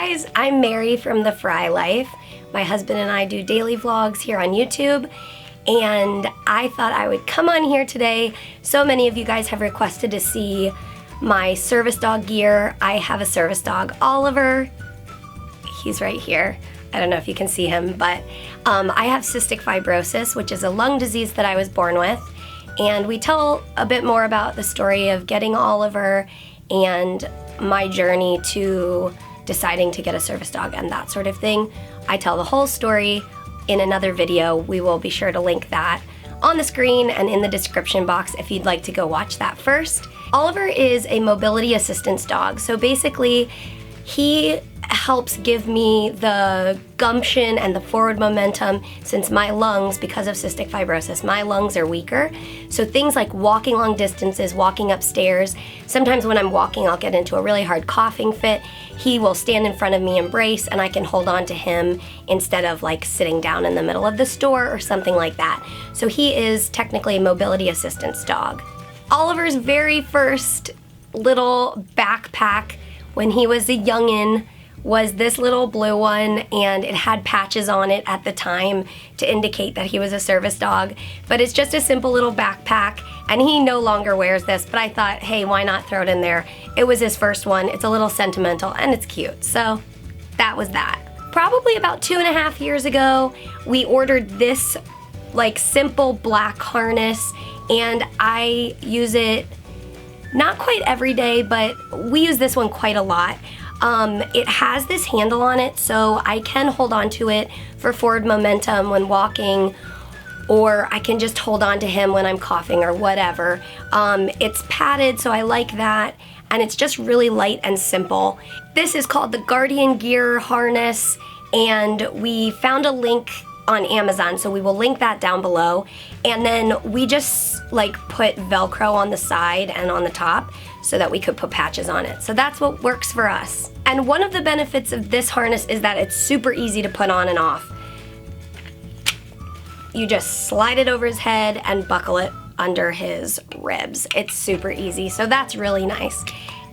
guys, I'm Mary from The Fry Life. My husband and I do daily vlogs here on YouTube, and I thought I would come on here today. So many of you guys have requested to see my service dog gear. I have a service dog, Oliver. He's right here. I don't know if you can see him, but I have cystic fibrosis, which is a lung disease that I was born with. And we tell a bit more about the story of getting Oliver and my journey to deciding to get a service dog and that sort of thing. I tell the whole story in another video. We will be sure to link that on the screen and in the description box if you'd like to go watch that first. Oliver is a mobility assistance dog. So basically, he helps give me the gumption and the forward momentum since my lungs, because of cystic fibrosis, my lungs are weaker. So things like walking long distances, walking upstairs, sometimes when I'm walking I'll get into a really hard coughing fit. He will stand in front of me and brace, and I can hold on to him instead of like sitting down in the middle of the store or something like that. So he is technically a mobility assistance dog. Oliver's very first little backpack when he was a youngin' was this little blue one, and it had patches on it at the time to indicate that he was a service dog. But it's just a simple little backpack, and he no longer wears this, but I thought, hey, why not throw it in there? It was his first one. It's a little sentimental, and it's cute. So that was that. Probably about 2.5 years ago, we ordered this like simple black harness, and I use it not quite every day, but we use this one quite a lot. It has this handle on it, so I can hold on to it for forward momentum when walking, or I can just hold on to him when I'm coughing or whatever. It's padded, so I like that, and it's just really light and simple. This is called the Guardian Gear harness, and we found a link on Amazon, so we will link that down below. And then we just like put Velcro on the side and on the top so that we could put patches on it. So that's what works for us. And one of the benefits of this harness is that it's super easy to put on and off. You just slide it over his head and buckle it under his ribs. It's super easy, so that's really nice.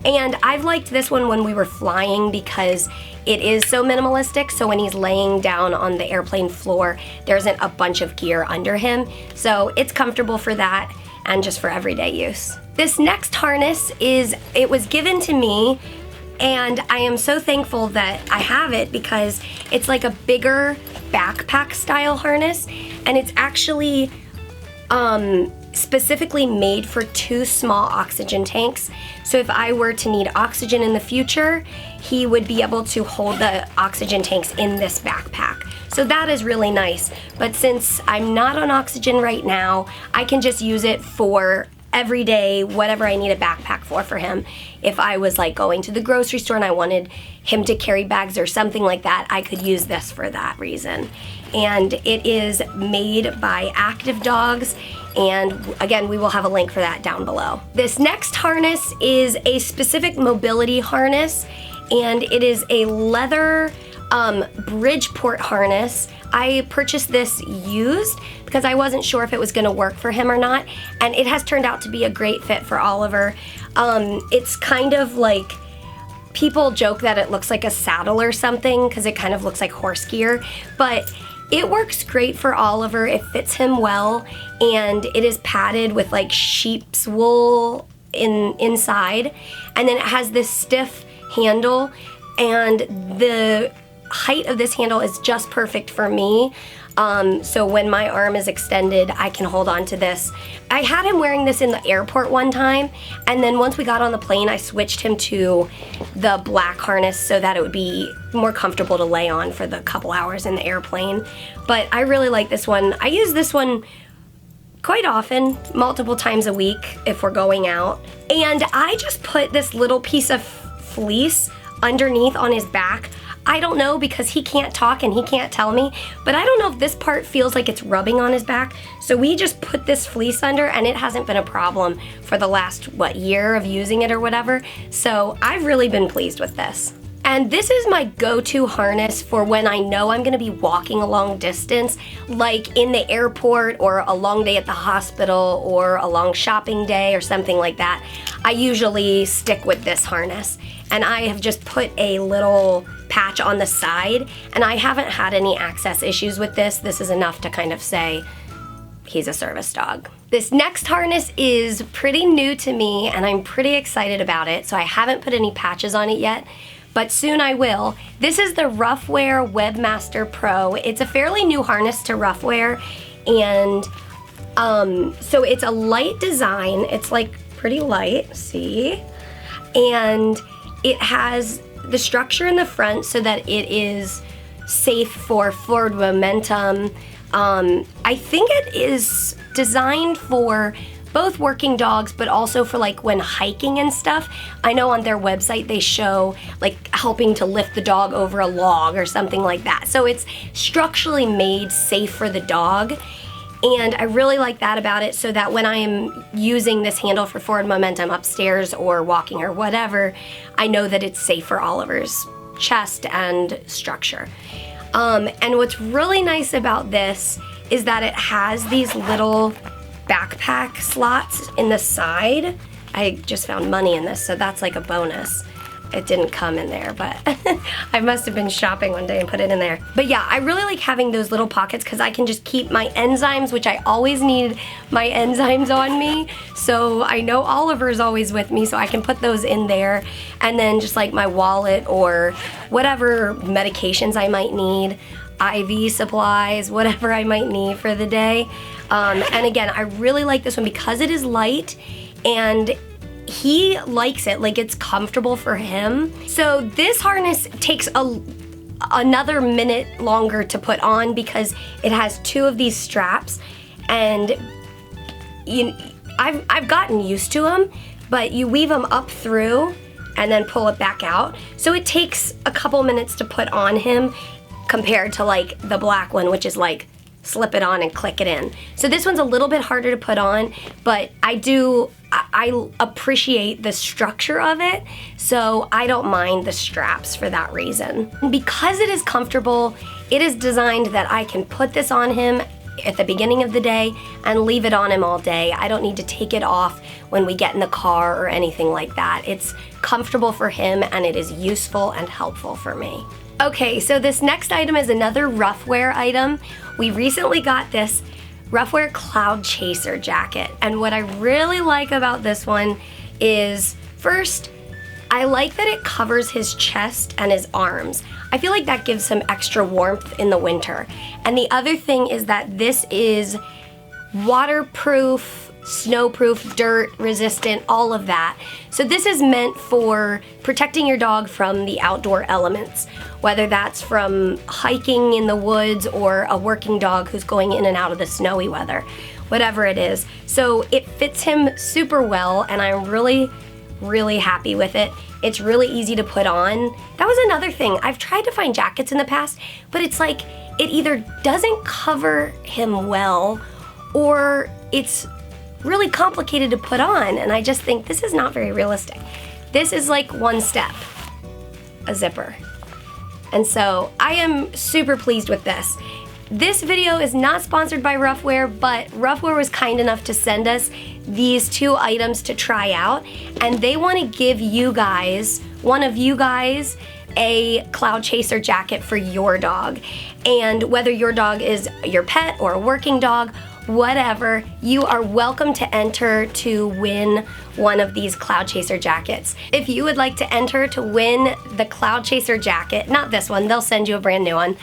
And I've liked this one when we were flying because it is so minimalistic, so when he's laying down on the airplane floor, there isn't a bunch of gear under him. So it's comfortable for that and just for everyday use. This next harness it was given to me, and I am so thankful that I have it because it's like a bigger backpack style harness, and it's actually specifically made for 2 small oxygen tanks. So if I were to need oxygen in the future, he would be able to hold the oxygen tanks in this backpack. So that is really nice. But since I'm not on oxygen right now, I can just use it for every day, whatever I need a backpack for him. If I was like going to the grocery store and I wanted him to carry bags or something like that, I could use this for that reason. And it is made by Active Dogs, and again, we will have a link for that down below. This next harness is a specific mobility harness, and it is a leather Bridgeport harness. I purchased this used because I wasn't sure if it was gonna work for him or not, and it has turned out to be a great fit for Oliver. It's kind of like, people joke that it looks like a saddle or something because it kind of looks like horse gear, but it works great for Oliver. It fits him well, and it is padded with like sheep's wool inside, and then it has this stiff handle, and the height of this handle is just perfect for me. So when my arm is extended, I can hold on to this. I had him wearing this in the airport one time, and then once we got on the plane, I switched him to the black harness so that it would be more comfortable to lay on for the couple hours in the airplane. But I really like this one. I use this one quite often, multiple times a week if we're going out. And I just put this little piece of fleece underneath on his back. I don't know, because he can't talk and he can't tell me, but I don't know if this part feels like it's rubbing on his back. So we just put this fleece under, and it hasn't been a problem for the last, year of using it or whatever. So I've really been pleased with this. And this is my go-to harness for when I know I'm gonna be walking a long distance, like in the airport or a long day at the hospital or a long shopping day or something like that. I usually stick with this harness. And I have just put a little patch on the side, and I haven't had any access issues with this. This is enough to kind of say he's a service dog. This next harness is pretty new to me, and I'm pretty excited about it, so I haven't put any patches on it yet, but soon I will. This is the Roughwear Webmaster Pro. It's a fairly new harness to Roughwear, and so it's a light design. It's like pretty light, see? And it has the structure in the front so that it is safe for forward momentum. I think it is designed for both working dogs, but also for like when hiking and stuff. I know on their website they show like helping to lift the dog over a log or something like that. So it's structurally made safe for the dog. And I really like that about it, so that when I am using this handle for forward momentum upstairs or walking or whatever, I know that it's safe for Oliver's chest and structure. And what's really nice about this is that it has these little backpack slots in the side. I just found money in this, so that's like a bonus. It didn't come in there, but I must have been shopping one day and put it in there. But yeah, I really like having those little pockets because I can just keep my enzymes, which I always need my enzymes on me. So I know Oliver's always with me, so I can put those in there. And then just like my wallet or whatever medications I might need, IV supplies, whatever I might need for the day. And again, I really like this one because it is light and he likes it, like it's comfortable for him. So this harness takes another minute longer to put on because it has two of these straps, and I've gotten used to them, but you weave them up through and then pull it back out. So it takes a couple minutes to put on him compared to like the black one, which is like slip it on and click it in. So this one's a little bit harder to put on, but I appreciate the structure of it, so I don't mind the straps for that reason. Because it is comfortable, it is designed that I can put this on him at the beginning of the day and leave it on him all day. I don't need to take it off when we get in the car or anything like that. It's comfortable for him and it is useful and helpful for me. Okay, so this next item is another Roughwear item. We recently got this Roughwear Cloud Chaser jacket, and what I really like about this one is, first, I like that it covers his chest and his arms. I feel like that gives him extra warmth in the winter. And the other thing is that this is waterproof, snowproof, dirt resistant, all of that. So this is meant for protecting your dog from the outdoor elements, whether that's from hiking in the woods or a working dog who's going in and out of the snowy weather, whatever it is. So it fits him super well, and I'm really happy with it. It's really easy to put on. That was another thing. I've tried to find jackets in the past, but it's like it either doesn't cover him well or it's really complicated to put on, and I just think this is not very realistic. This is like one step, a zipper. And so I am super pleased with this. This video is not sponsored by Roughwear, but Roughwear was kind enough to send us these two items to try out, and they want to give you guys, one of you guys, a Cloud Chaser jacket for your dog. And whether your dog is your pet or a working dog, whatever, you are welcome to enter to win one of these Cloud Chaser jackets. If you would like to enter to win the Cloud Chaser jacket, not this one, they'll send you a brand new one,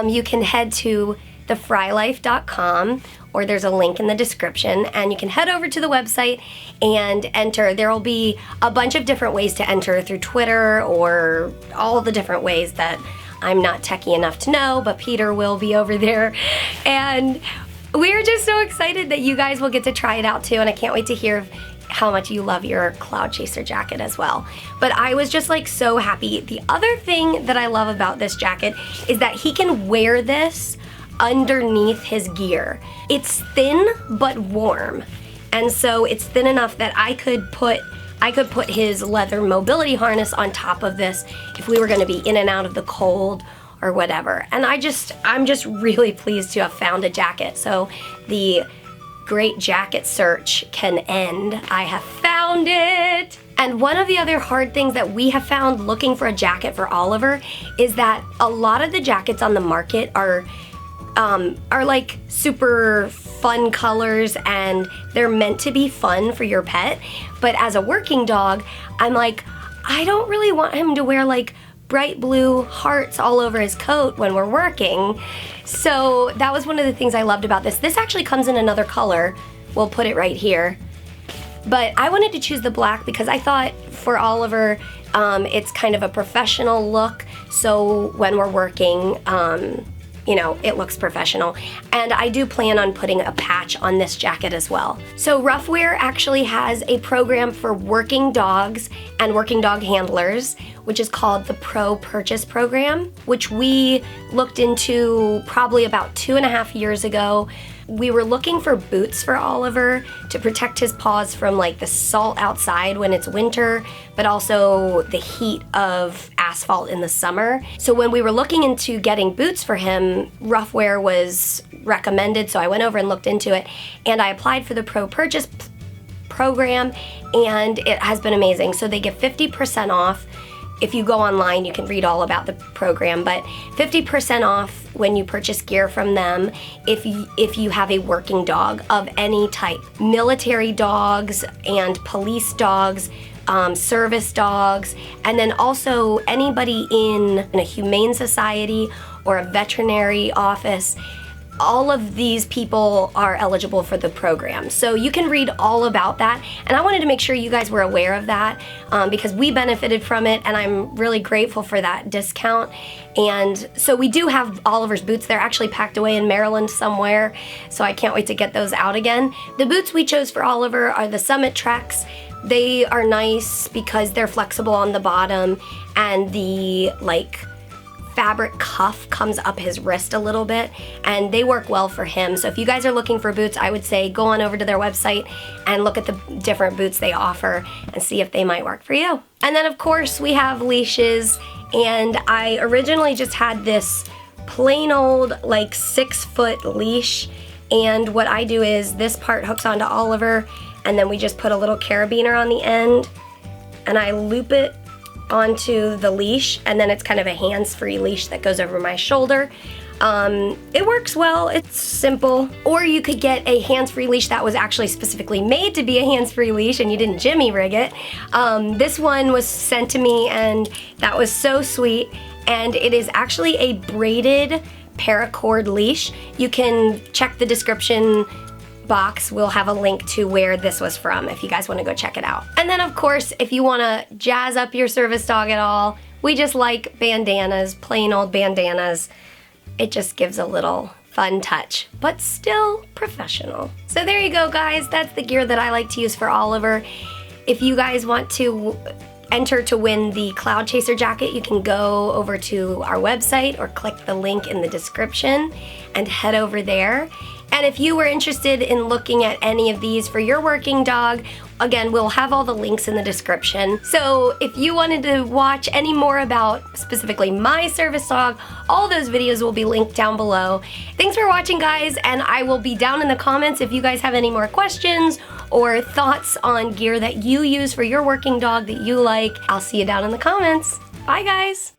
you can head to thefrylife.com, or there's a link in the description, and you can head over to the website and enter. There will be a bunch of different ways to enter through Twitter or all the different ways that I'm not techie enough to know, but Peter will be over there. And we're just so excited that you guys will get to try it out too, and I can't wait to hear how much you love your Cloud Chaser jacket as well. But I was just like so happy. The other thing that I love about this jacket is that he can wear this underneath his gear. It's thin but warm, and so it's thin enough that I could put his leather mobility harness on top of this if we were going to be in and out of the cold or whatever. And I'm just really pleased to have found a jacket. So the great jacket search can end. I have found it. And one of the other hard things that we have found looking for a jacket for Oliver is that a lot of the jackets on the market are like super fun colors and they're meant to be fun for your pet. But as a working dog, I'm like, I don't really want him to wear like bright blue hearts all over his coat when we're working. So that was one of the things I loved about this. This actually comes in another color. We'll put it right here. But I wanted to choose the black because I thought for Oliver, it's kind of a professional look. So when we're working, you know, it looks professional. And I do plan on putting a patch on this jacket as well. So Roughwear actually has a program for working dogs and working dog handlers, which is called the Pro Purchase Program, which we looked into probably about 2.5 years ago. We were looking for boots for Oliver to protect his paws from like the salt outside when it's winter, but also the heat of asphalt in the summer. So when we were looking into getting boots for him, Roughwear was recommended, so I went over and looked into it, and I applied for the Pro Purchase Program, and it has been amazing. So they give 50% off. If you go online, you can read all about the program, but 50% off when you purchase gear from them if you have a working dog of any type. Military dogs and police dogs, service dogs, and then also anybody in a humane society or a veterinary office. All of these people are eligible for the program. So you can read all about that. And I wanted to make sure you guys were aware of that because we benefited from it, and I'm really grateful for that discount. And so we do have Oliver's boots. They're actually packed away in Maryland somewhere, so I can't wait to get those out again. The boots we chose for Oliver are the Summit Treks. They are nice because they're flexible on the bottom, and the fabric cuff comes up his wrist a little bit, and they work well for him. So if you guys are looking for boots, I would say go on over to their website and look at the different boots they offer and see if they might work for you. And then of course we have leashes, and I originally just had this plain old 6-foot leash, and what I do is this part hooks onto Oliver, and then we just put a little carabiner on the end, and I loop it onto the leash, and then it's kind of a hands-free leash that goes over my shoulder. It works well, it's simple. Or you could get a hands-free leash that was actually specifically made to be a hands-free leash and you didn't jimmy rig it. This one was sent to me, and that was so sweet, and it is actually a braided paracord leash. You can check the description box. We'll have a link to where this was from if you guys want to go check it out. And then of course, if you want to jazz up your service dog at all, we just like bandanas, plain old bandanas. It just gives a little fun touch, but still professional. So there you go, guys. That's the gear that I like to use for Oliver. If you guys want to enter to win the Cloud Chaser jacket, you can go over to our website or click the link in the description and head over there. And if you were interested in looking at any of these for your working dog, again, we'll have all the links in the description. So if you wanted to watch any more about specifically my service dog, all those videos will be linked down below. Thanks for watching, guys, and I will be down in the comments if you guys have any more questions or thoughts on gear that you use for your working dog that you like. I'll see you down in the comments. Bye, guys.